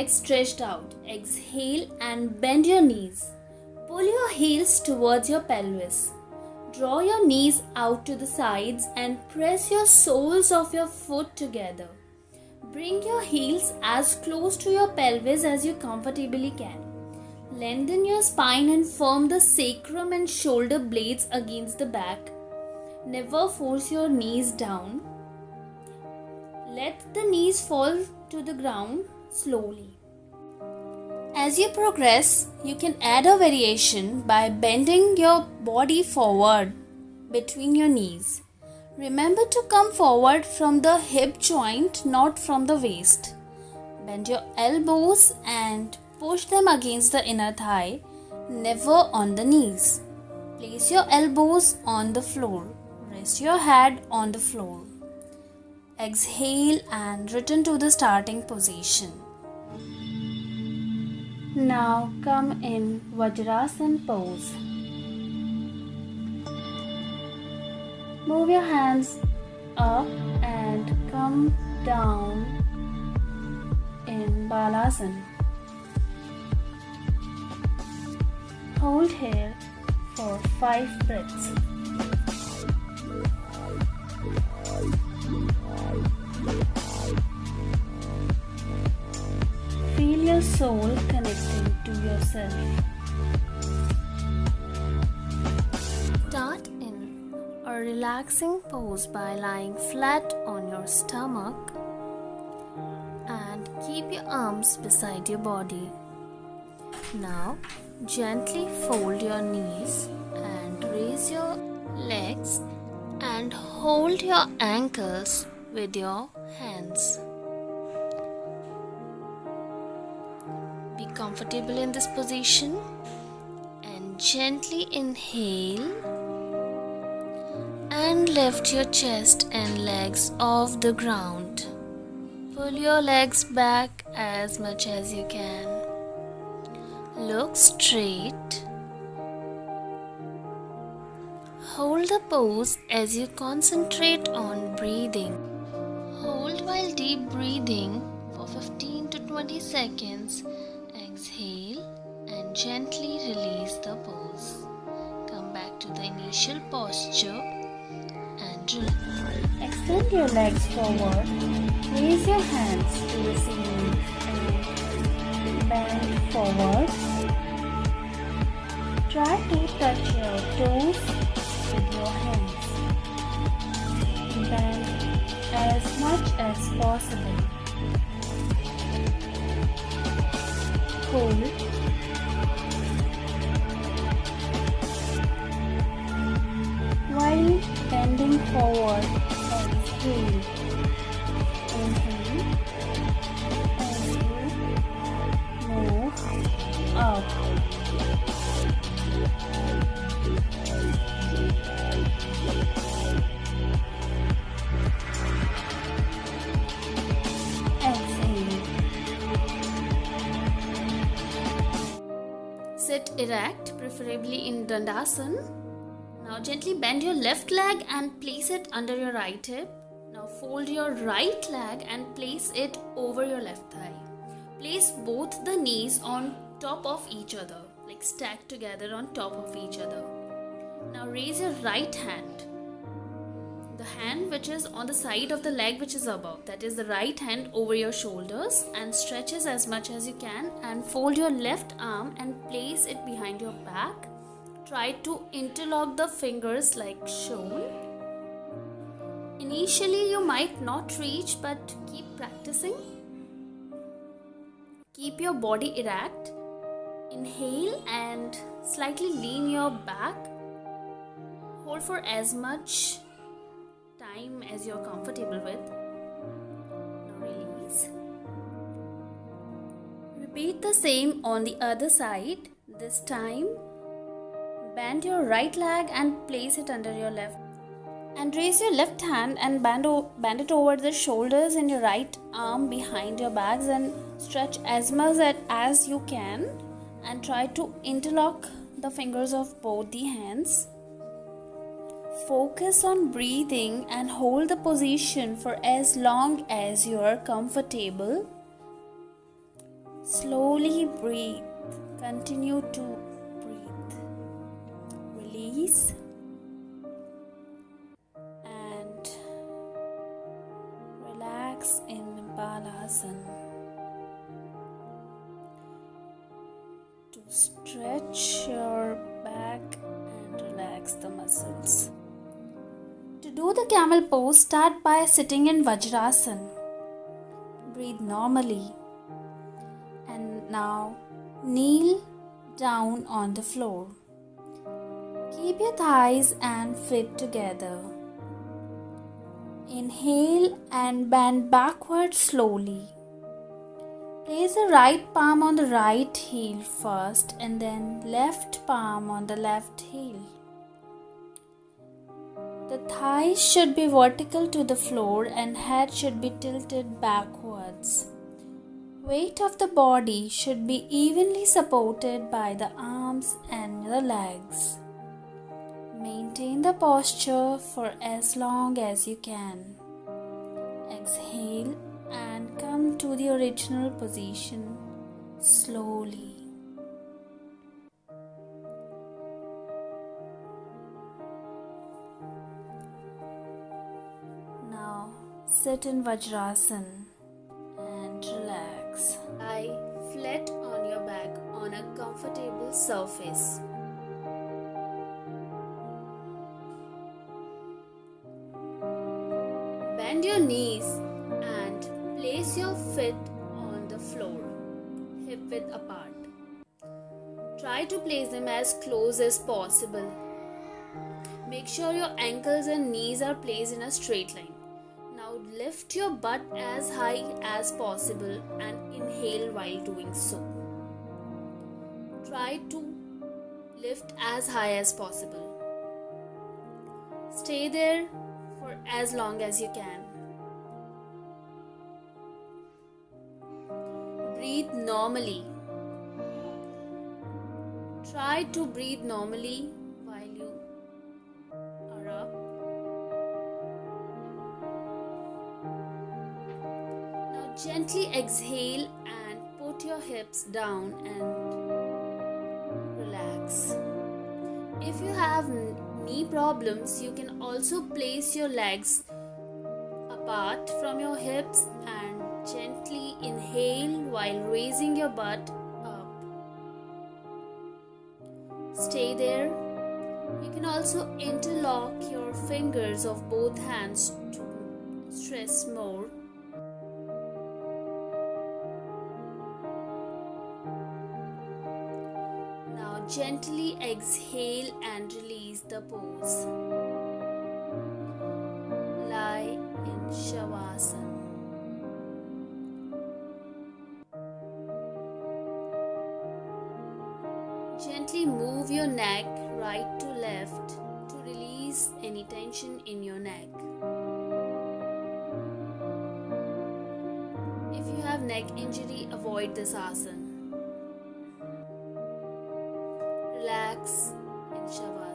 legs stretched out. Exhale and bend your knees. Pull your heels towards your pelvis. Draw your knees out to the sides and press your soles of your foot together. Bring your heels as close to your pelvis as you comfortably can. Lengthen your spine and firm the sacrum and shoulder blades against the back. Never force your knees down. Let the knees fall to the ground slowly. As you progress, you can add a variation by bending your body forward between your knees. Remember to come forward from the hip joint, not from the waist. Bend your elbows and push them against the inner thigh, never on the knees. Place your elbows on the floor. Rest your head on the floor. Exhale and return to the starting position. Now come in Vajrasana pose. Move your hands up and come down in Balasana. Hold here for 5 breaths. Feel your soul connecting to yourself. Start in a relaxing pose by lying flat on your stomach and keep your arms beside your body. Now, gently fold your knees and raise your legs and hold your ankles with your hands. Be comfortable in this position and gently inhale and lift your chest and legs off the ground. Pull your legs back as much as you can. Look straight. Hold the pose as you concentrate on breathing. Hold while deep breathing for 15 to 20 seconds. Exhale and gently release the pose. Come back to the initial posture and relax. Extend your legs forward. Raise your hands to the ceiling and bend forward. Try to touch your toes with your hands. Bend as much as possible. Hold. While bending forward, exhale. Inhale as you move up. Sit erect, preferably in Dandasana. Now gently bend your left leg and place it under your right hip. Now fold your right leg and place it over your left thigh. Place both the knees on top of each other, like stacked together on top of each other. Now raise your right hand. The hand which is on the side of the leg which is above, that is the right hand over your shoulders, and stretches as much as you can, and fold your left arm and place it behind your back. Try to interlock the fingers like shown. Initially you might not reach, but keep practicing. Keep your body erect. Inhale and slightly lean your back. Hold for as much time as you're comfortable with. Now release. Repeat the same on the other side. This time, bend your right leg and place it under your left. And raise your left hand and bend it over the shoulders and your right arm behind your backs and stretch as much as you can. And try to interlock the fingers of both the hands. Focus on breathing and hold the position for as long as you are comfortable. Slowly breathe. Continue to breathe. Release and relax in Balasana. To stretch your back and relax the muscles. To do the camel pose, start by sitting in Vajrasana. Breathe normally. And now kneel down on the floor. Keep your thighs and feet together. Inhale and bend backward slowly. Place the right palm on the right heel first and then left palm on the left heel. The thighs should be vertical to the floor and head should be tilted backwards. Weight of the body should be evenly supported by the arms and the legs. Maintain the posture for as long as you can. Exhale and come to the original position slowly. Now sit in Vajrasana and relax. Lie flat on your back on a comfortable surface. Bend your knees and place your feet on the floor, hip width apart. Try to place them as close as possible. Make sure your ankles and knees are placed in a straight line. Now lift your butt as high as possible and inhale while doing so. Try to lift as high as possible. Stay there for as long as you can. Breathe normally. Try to breathe normally while you are up. Now gently exhale and put your hips down and relax. If you have knee problems, you can also place your legs apart from your hips and gently inhale while raising your butt up. Stay there. You can also interlock your fingers of both hands to stress more. Now gently exhale and release the pose. Lie in Shavasana. Gently move your neck right to left to release any tension in your neck. If you have neck injury, avoid this asana. Relax in Shavasana.